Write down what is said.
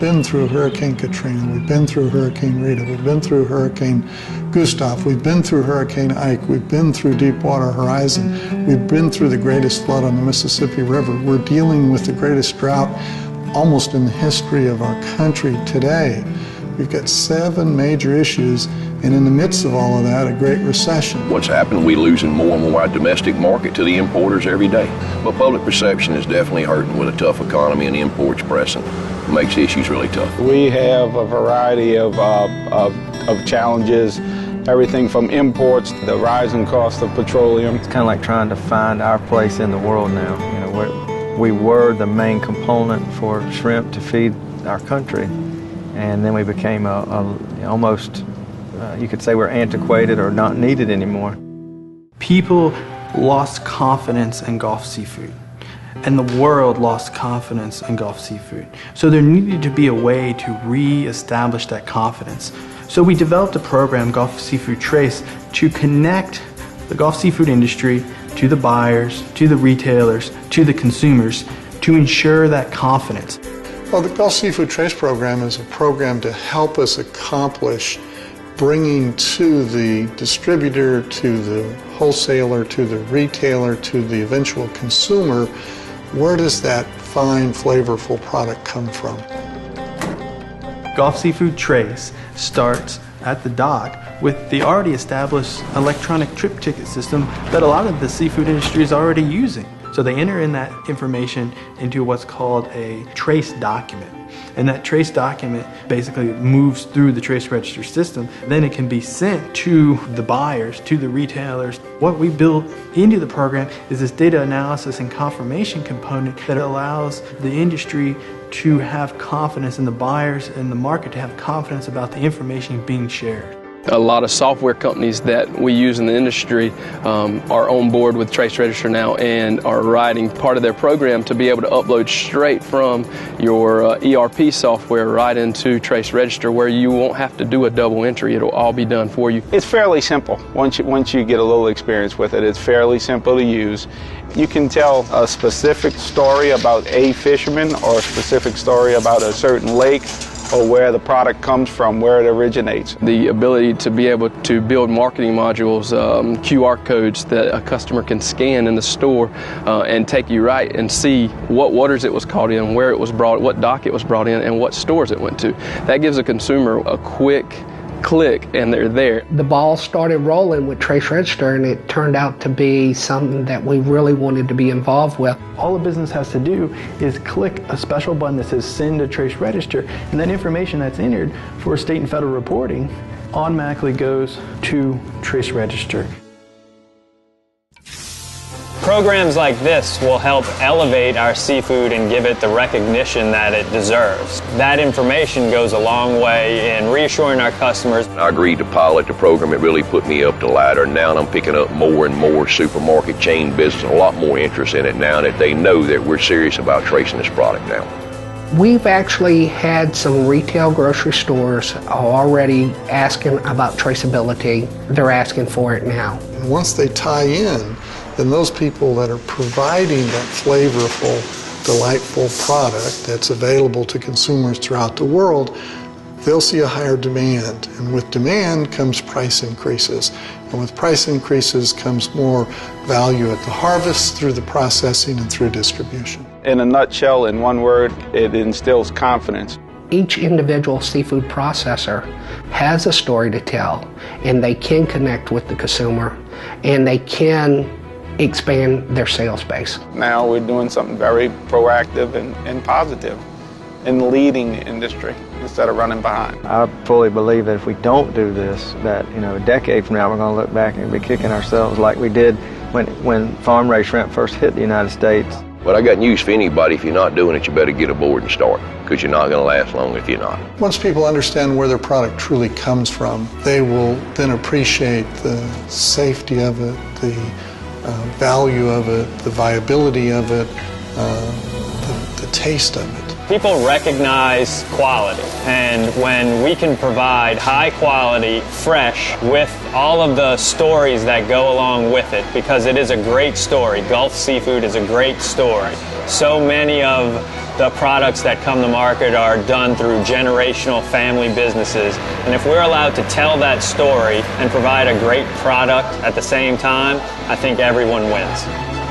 been through Hurricane Katrina, we've been through Hurricane Rita, we've been through Hurricane Gustav, we've been through Hurricane Ike, we've been through Deepwater Horizon, we've been through the greatest flood on the Mississippi River. We're dealing with the greatest drought almost in the history of our country today. We've got 7 major issues, and in the midst of all of that, a great recession. What's happened, we're losing more and more our domestic market to the importers every day. But public perception is definitely hurting with a tough economy and imports pressing. It makes issues really tough. We have a variety of challenges, everything from imports to the rising cost of petroleum. It's kind of like trying to find our place in the world now. You know, we were the main component for shrimp to feed our country. And then we became almost, you could say we're antiquated or not needed anymore. People lost confidence in Gulf seafood, and the world lost confidence in Gulf seafood. So there needed to be a way to re-establish that confidence. So we developed a program, Gulf Seafood Trace, to connect the Gulf seafood industry to the buyers, to the retailers, to the consumers, to ensure that confidence. Well, the Gulf Seafood Trace Program is a program to help us accomplish bringing to the distributor, to the wholesaler, to the retailer, to the eventual consumer, where does that fine, flavorful product come from? Gulf Seafood Trace starts at the dock with the already established electronic trip ticket system that a lot of the seafood industry is already using. So they enter in that information into what's called a trace document. And that trace document basically moves through the trace register system. Then it can be sent to the buyers, to the retailers. What we built into the program is this data analysis and confirmation component that allows the industry to have confidence in the buyers and the market to have confidence about the information being shared. A lot of software companies that we use in the industry are on board with Trace Register now and are writing part of their program to be able to upload straight from your ERP software right into Trace Register, where you won't have to do a double entry. It'll all be done for you. It's fairly simple. Once you get a little experience with it, it's fairly simple to use. You can tell a specific story about a fisherman or a specific story about a certain lake, or where the product comes from, where it originates. The ability to be able to build marketing modules, QR codes that a customer can scan in the store and take you right and see what waters it was caught in, where it was brought, what dock it was brought in, and what stores it went to. That gives a consumer a quick click and they're there. The ball started rolling with Trace Register, and it turned out to be something that we really wanted to be involved with. All a business has to do is click a special button that says send to Trace Register, and then information that's entered for state and federal reporting automatically goes to Trace Register. Programs like this will help elevate our seafood and give it the recognition that it deserves. That information goes a long way in reassuring our customers. I agreed to pilot the program. It really put me up the ladder. Now I'm picking up more and more supermarket chain business, a lot more interest in it now that they know that we're serious about tracing this product now. We've actually had some retail grocery stores already asking about traceability. They're asking for it now. And once they tie in, then those people that are providing that flavorful, delightful product that's available to consumers throughout the world, they'll see a higher demand. And with demand comes price increases. And with price increases comes more value at the harvest, through the processing, and through distribution. In a nutshell, in one word, it instills confidence. Each individual seafood processor has a story to tell, and they can connect with the consumer, and they can expand their sales base. Now we're doing something very proactive and positive in leading the industry instead of running behind. I fully believe that if we don't do this, that a decade from now we're going to look back and be kicking ourselves like we did when farm-raised shrimp first hit the United States. But I got news for anybody. If you're not doing it, you better get aboard and start, because you're not going to last long if you're not. Once people understand where their product truly comes from, they will then appreciate the safety of it, the value of it, the viability of it, the taste of it. People recognize quality, and when we can provide high quality, fresh, with all of the stories that go along with it, because it is a great story. Gulf Seafood is a great story. So many of the products that come to market are done through generational family businesses. And if we're allowed to tell that story and provide a great product at the same time, I think everyone wins.